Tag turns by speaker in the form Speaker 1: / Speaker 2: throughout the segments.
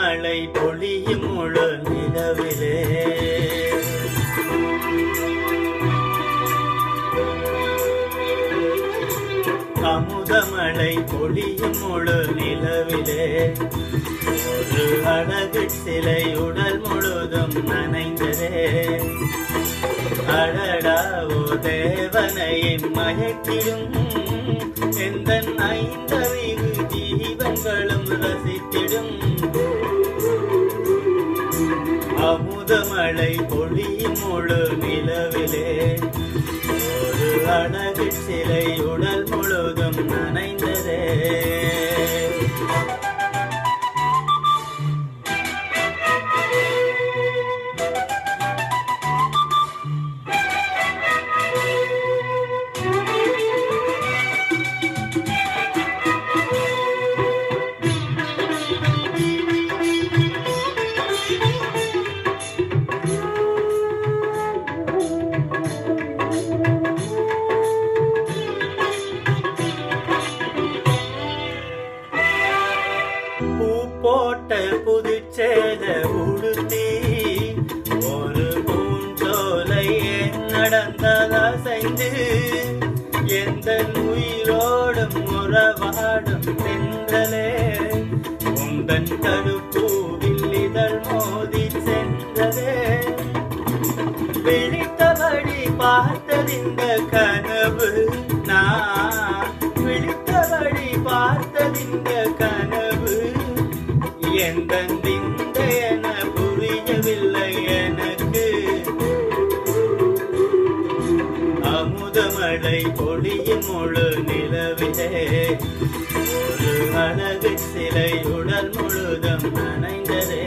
Speaker 1: அமுதமழை பொழியும் முழு நிலவிலே அமுதமழை பொழியும் முழு நிலவிலே ஒரு அழகு சிலை உடல் முழுதும் நனைந்ததே அடடாவோ தேவனையும் மயக்கிடும் எந்த ஐந்தறிவு ஜீவன்களும் ரசித்திடும் அமுதமழை பொழியும் முழு நிலவிலே ஒரு அழகு சிலை உடல் முழுதும் நனைந்ததே போட்ட புதுச்சேல உடுத்தி ஒரு பூஞ்சோலை நடந்ததா செய்து எந்த உயிரோடும் உறவாடும் சென்றலே உந்தன் கருப்பூவில் இதழ் மோதி சென்றதே விழித்தபடி பார்த்ததிந்த கனவு நான் விழித்தபடி பார்த்ததிந்த கனவு எந்த என புரியவில்லை எனக்கு அமுதமழை பொழியும் முழு நிலவிலே ஒரு அழகு சிலை உடல் முழுதும் நனைந்ததே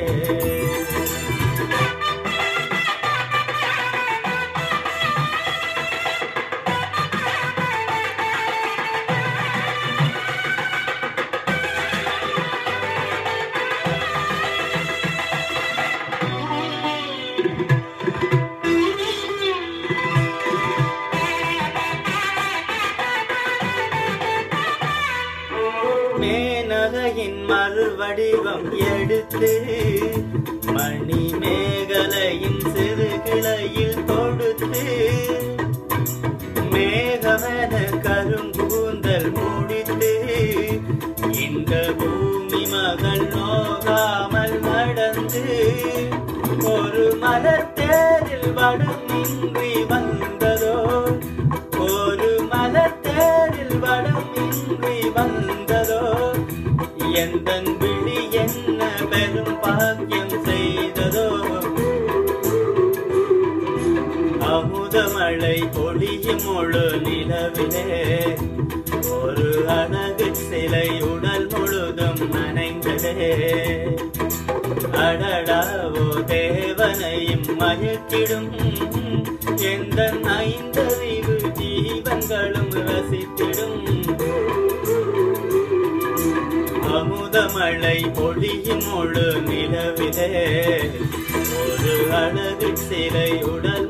Speaker 1: மேனகையின் மறுவடிவம் எடுத்து மணி மேகலையின் சிறு கிளையில் தொடுத்து மேகமென கருங்கூந்தல் முடித்து இந்த பூமி மகள் நோகாமல் நடந்து ஒரு மலர் தேரில் வடமின்றி வந்ததோ ஒரு மலர் தேரில் வடமின்றி வந்ததோ எந்தன் விழி என்ன பெரும் பாக்கியம் செய்ததோ அமுதமழை பொழியும் முழு நிலவிலே ஒரு அழகு சிலை உடல் முழுதும் நனைந்ததே அடடாவோ தேவனையும் மயக்கிடும் எந்த ஐந்தறிவு ஜீவன்களும் ரசித்திடும் அமுதமழை பொழியும் முழு நிலவிலே ஒரு அழகு சிலை உடல்